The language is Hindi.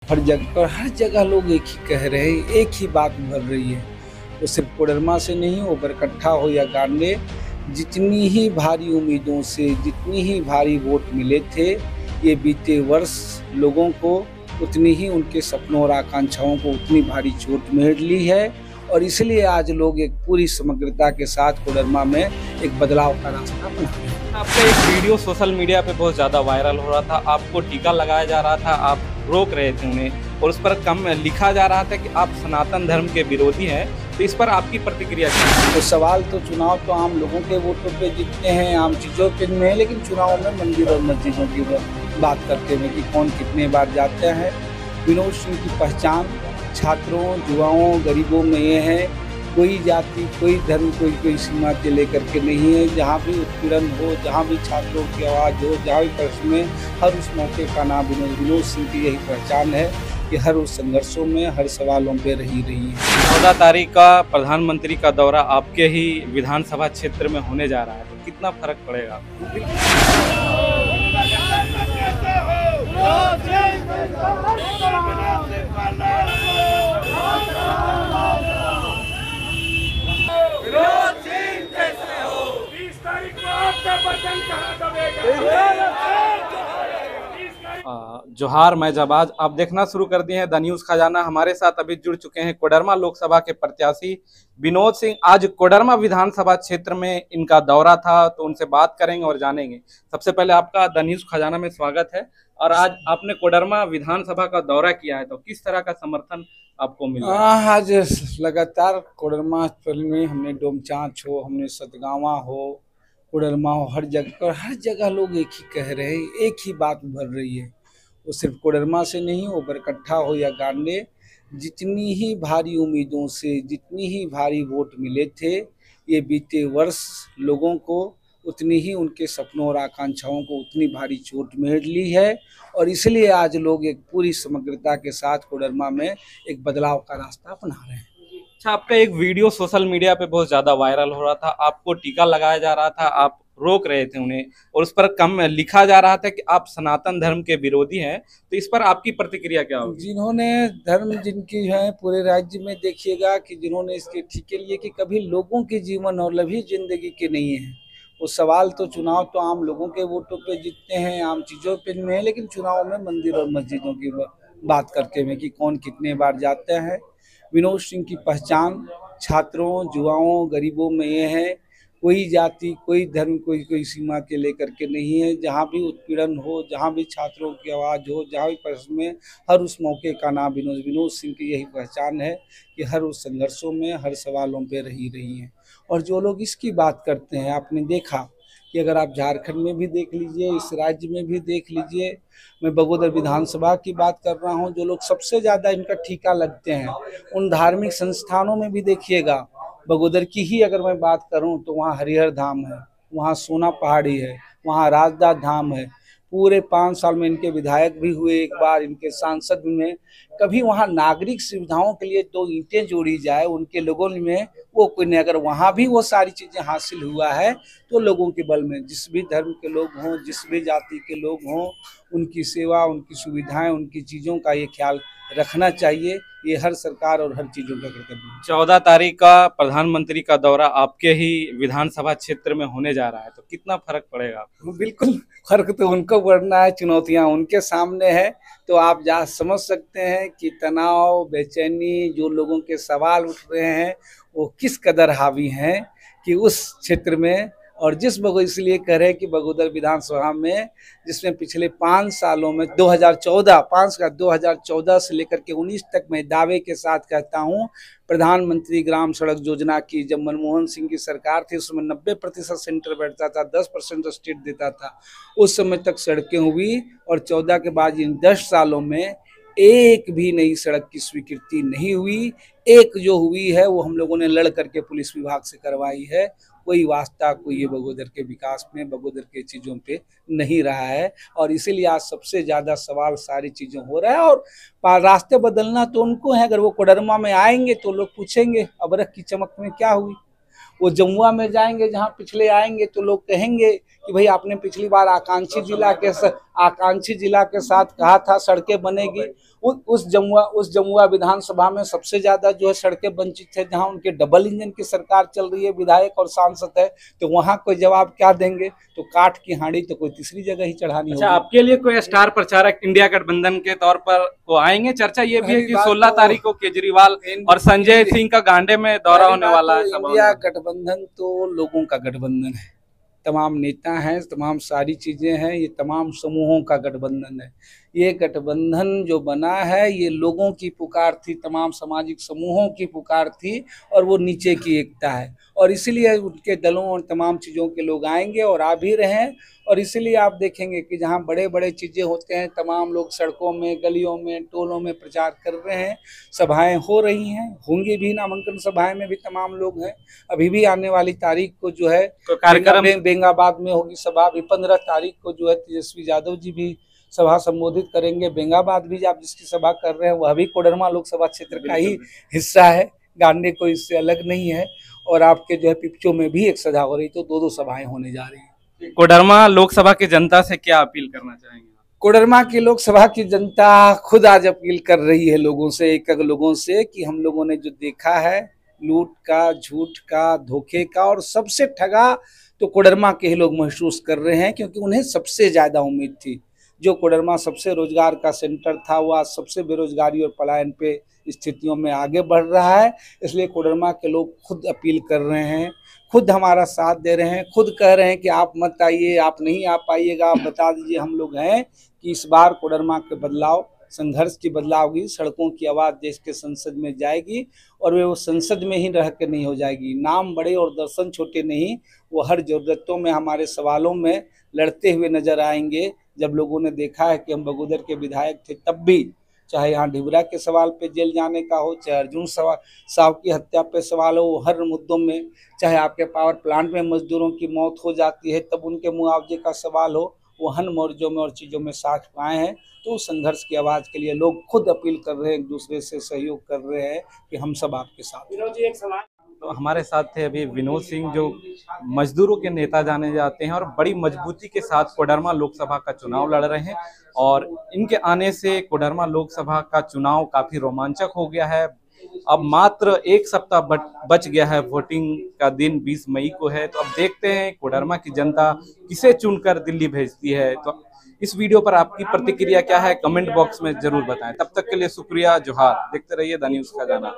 हर जगह लोग एक ही कह रहे हैं, एक ही बात उभर रही है। वो सिर्फ कोडरमा से नहीं हो, बरकट्ठा हो या गांडे, जितनी ही भारी उम्मीदों से, जितनी ही भारी वोट मिले थे, ये बीते वर्ष लोगों को उतनी ही, उनके सपनों और आकांक्षाओं को उतनी भारी चोट मेड़ ली है। और इसलिए आज लोग एक पूरी समग्रता के साथ कोडरमा में एक बदलाव का रास्ता बना रहे हैं। आपका एक वीडियो सोशल मीडिया पे बहुत ज़्यादा वायरल हो रहा था, आपको टीका लगाया जा रहा था, आप रोक रहे थे उन्हें और उस पर कम लिखा जा रहा था कि आप सनातन धर्म के विरोधी हैं। तो इस पर आपकी प्रतिक्रिया क्या है? तो सवाल तो चुनाव तो आम लोगों के वोटों पे जीतते हैं, आम चीज़ों पे में है, लेकिन चुनाव में मंदिर और मस्जिदों की बात करते हुए कि कौन कितने बार जाते हैं। विनोद सिंह की पहचान छात्रों, युवाओं, गरीबों में ये है, कोई जाति, कोई धर्म, कोई सीमा के लेकर के नहीं है। जहाँ भी उत्पीड़न हो, जहाँ भी छात्रों की आवाज़ हो, जहाँ भी प्रश्न में, हर उस मौके का नाम विनोद सिंह की यही पहचान है कि हर उस संघर्षों में, हर सवालों पे रही है। 14 तारीख का प्रधानमंत्री का दौरा आपके ही विधानसभा क्षेत्र में होने जा रहा है, तो कितना फर्क पड़ेगा? जोहार, मैं जबाज। आप देखना शुरू कर दिए हैं द न्यूज़ खजाना। हमारे साथ अभी जुड़ चुके हैं कोडरमा लोकसभा के प्रत्याशी विनोद सिंह। आज कोडरमा विधानसभा क्षेत्र में इनका दौरा था, तो उनसे बात करेंगे और जानेंगे। सबसे पहले आपका द न्यूज़ खजाना में स्वागत है। और आज आपने कोडरमा विधानसभा का दौरा किया है, तो किस तरह का समर्थन आपको मिला? आज लगातार कोडरमा में हमने डोमचांच हो, हमने सतगावा हो, कोडरमा हो, हर जगह लोग एक ही कह रहे हैं, एक ही बात उभर रही है। वो सिर्फ कोडरमा से नहीं हो, बरकट्ठा हो या गांडे, जितनी ही भारी उम्मीदों से, जितनी ही भारी वोट मिले थे, ये बीते वर्ष लोगों को उतनी ही, उनके सपनों और आकांक्षाओं को उतनी भारी चोट मेड़ ली है। और इसलिए आज लोग एक पूरी समग्रता के साथ कोडरमा में एक बदलाव का रास्ता अपना रहे हैं। अच्छा, आपका एक वीडियो सोशल मीडिया पे बहुत ज़्यादा वायरल हो रहा था, आपको टीका लगाया जा रहा था, आप रोक रहे थे उन्हें और उस पर कम लिखा जा रहा था कि आप सनातन धर्म के विरोधी हैं। तो इस पर आपकी प्रतिक्रिया क्या होगी? जिन्होंने धर्म जिनकी है पूरे राज्य में, देखिएगा कि जिन्होंने इसके ठीके लिए कि कभी लोगों के जीवन और लभी जिंदगी के नहीं है। वो सवाल तो चुनाव तो आम लोगों के वोटों पे जीतते हैं, आम चीज़ों पे में है, लेकिन चुनाव में मंदिर और मस्जिदों की बात करते हुए कि कौन कितने बार जाते हैं। विनोद सिंह की पहचान छात्रों, युवाओं, गरीबों में ये है, कोई जाति, कोई धर्म, कोई सीमा के लेकर के नहीं है। जहाँ भी उत्पीड़न हो, जहाँ भी छात्रों की आवाज़ हो, जहाँ भी प्रश्न में, हर उस मौके का नाम विनोद सिंह की यही पहचान है कि हर उस संघर्षों में, हर सवालों पे रही हैं। और जो लोग इसकी बात करते हैं, आपने देखा कि अगर आप झारखंड में भी देख लीजिए, इस राज्य में भी देख लीजिए, मैं बगोदर विधानसभा की बात कर रहा हूँ, जो लोग सबसे ज़्यादा इनका ठीका लगते हैं, उन धार्मिक संस्थानों में भी देखिएगा। बगोदर की ही अगर मैं बात करूं तो वहाँ हरिहर धाम है, वहाँ सोना पहाड़ी है, वहाँ राजदास धाम है। पूरे 5 साल में इनके विधायक भी हुए, एक बार इनके सांसद में। कभी वहाँ नागरिक सुविधाओं के लिए 2 ईंटें जोड़ी जाए उनके लोगों में, वो कोई नहीं। अगर वहाँ भी वो सारी चीज़ें हासिल हुआ है तो लोगों के बल में, जिस भी धर्म के लोग हों, जिस भी जाति के लोग हों, उनकी सेवा, उनकी सुविधाएं, उनकी चीज़ों का ये ख्याल रखना चाहिए। ये हर सरकार और हर चीज़ों का कर्तव्य है। 14 तारीख का प्रधानमंत्री का दौरा आपके ही विधानसभा क्षेत्र में होने जा रहा है, तो कितना फर्क पड़ेगा? बिल्कुल फर्क तो उनको पड़ना है, चुनौतियां उनके सामने है। तो आप जा समझ सकते हैं कि तनाव, बेचैनी, जो लोगों के सवाल उठ रहे हैं वो किस कदर हावी हैं कि उस क्षेत्र में। और इसलिए कह रहे हैं कि बगोदर विधानसभा में, जिसमें पिछले 5 सालों में 2014 से लेकर के 19 तक मैं दावे के साथ कहता हूँ, प्रधानमंत्री ग्राम सड़क योजना की जब मनमोहन सिंह की सरकार थी, उसमें 90% सेंटर बैठता था, 10% स्टेट देता था। उस समय तक सड़कें हुई और 14 के बाद इन 10 सालों में एक भी नई सड़क की स्वीकृति नहीं हुई। एक जो हुई है वो हम लोगों ने लड़ करके पुलिस विभाग से करवाई है। कोई वास्ता कोई ये बगोदर के विकास में, बगोदर के चीज़ों पे नहीं रहा है। और इसीलिए आज सबसे ज़्यादा सवाल सारी चीज़ों हो रहा है। और रास्ते बदलना तो उनको है। अगर वो कोडरमा में आएंगे तो लोग पूछेंगे अबरख की चमक में क्या हुई। वो जमुआ में जाएंगे, जहाँ पिछले आएंगे, तो लोग कहेंगे कि भाई आपने पिछली बार आकांक्षी जिला के आकांक्षी जिला के साथ कहा था सड़कें बनेगी। उस जमुआ विधानसभा में सबसे ज्यादा जो है सड़कें वंचित है, जहां उनके डबल इंजन की सरकार चल रही है, विधायक और सांसद है, तो वहां कोई जवाब क्या देंगे? तो काठ की हांडी तो कोई तीसरी जगह ही चढ़ानी होगी। अच्छा, आपके लिए कोई स्टार प्रचारक इंडिया गठबंधन के तौर पर वो आएंगे? चर्चा ये भी है कि 16 तारीख को केजरीवाल और संजय सिंह का गांडे में दौरा होने वाला है। इंडिया गठबंधन तो लोगों का गठबंधन है, तमाम नेता हैं, तमाम सारी चीजें हैं, ये तमाम समूहों का गठबंधन है। ये गठबंधन जो बना है ये लोगों की पुकार थी, तमाम सामाजिक समूहों की पुकार थी, और वो नीचे की एकता है, और इसीलिए उनके दलों और तमाम चीज़ों के लोग आएंगे और आ भी रहे हैं। और इसीलिए आप देखेंगे कि जहाँ बड़े बड़े चीज़ें होते हैं, तमाम लोग सड़कों में, गलियों में, टोलों में प्रचार कर रहे हैं, सभाएं हो रही हैं, होंगी भी, नामांकन सभाएं में भी तमाम लोग हैं। अभी भी आने वाली तारीख को जो है कार्यक्रम बेंगाबाद में होगी सभा, अभी 15 तारीख को जो है तेजस्वी यादव जी भी सभा संबोधित करेंगे। बेंगाबाद भी आप जिसकी सभा कर रहे हैं वह भी कोडरमा लोकसभा क्षेत्र का ही हिस्सा है, गांडे कोई इससे अलग नहीं है। और आपके जो है पिपचो में भी एक सभा हो रही, तो 2-2 सभाएं होने जा रही हैं। कोडरमा लोकसभा की जनता से क्या अपील करना चाहेंगे? कोडरमा की लोकसभा की जनता खुद आज अपील कर रही है लोगों से, एक लोगों से, कि हम लोगों ने जो देखा है लूट का, झूठ का, धोखे का, और सबसे ठगा तो कोडरमा के ही लोग महसूस कर रहे हैं, क्योंकि उन्हें सबसे ज्यादा उम्मीद थी। जो कोडरमा सबसे रोजगार का सेंटर था वो आज सबसे बेरोजगारी और पलायन पे स्थितियों में आगे बढ़ रहा है। इसलिए कोडरमा के लोग खुद अपील कर रहे हैं, खुद हमारा साथ दे रहे हैं, खुद कह रहे हैं कि आप मत आइए, आप नहीं आ पाइएगा, आप बता दीजिए हम लोग हैं कि इस बार कोडरमा के बदलाव, संघर्ष की बदलाव होगी, सड़कों की आवाज़ देश के संसद में जाएगी, और वे वो संसद में ही रह के नहीं हो जाएगी। नाम बड़े और दर्शन छोटे नहीं, वो हर जरूरतों में हमारे सवालों में लड़ते हुए नजर आएंगे। जब लोगों ने देखा है कि हम बगोदर के विधायक थे तब भी, चाहे यहाँ ढिबरा के सवाल पे जेल जाने का हो, चाहे अर्जुन साहब की हत्या पे सवाल हो, हर मुद्दों में, चाहे आपके पावर प्लांट में मजदूरों की मौत हो जाती है तब उनके मुआवजे का सवाल हो, वो हर मोर्चों में और चीज़ों में साथ पाए हैं। तो संघर्ष की आवाज़ के लिए लोग खुद अपील कर रहे हैं, एक दूसरे से सहयोग कर रहे हैं कि हम सब आपके साथ। विनोद जी, एक सवाल। तो हमारे साथ थे अभी विनोद सिंह, जो मजदूरों के नेता जाने जाते हैं और बड़ी मजबूती के साथ कोडरमा लोकसभा का चुनाव लड़ रहे हैं, और इनके आने से कोडरमा लोकसभा का चुनाव काफी रोमांचक हो गया है। अब मात्र एक सप्ताह बच गया है, वोटिंग का दिन 20 मई को है। तो अब देखते हैं कोडरमा की जनता किसे चुनकर दिल्ली भेजती है। तो इस वीडियो पर आपकी प्रतिक्रिया क्या है, कमेंट बॉक्स में जरूर बताएं। तब तक के लिए शुक्रिया, जोहार। देखते रहिए द न्यूज़ खजाना।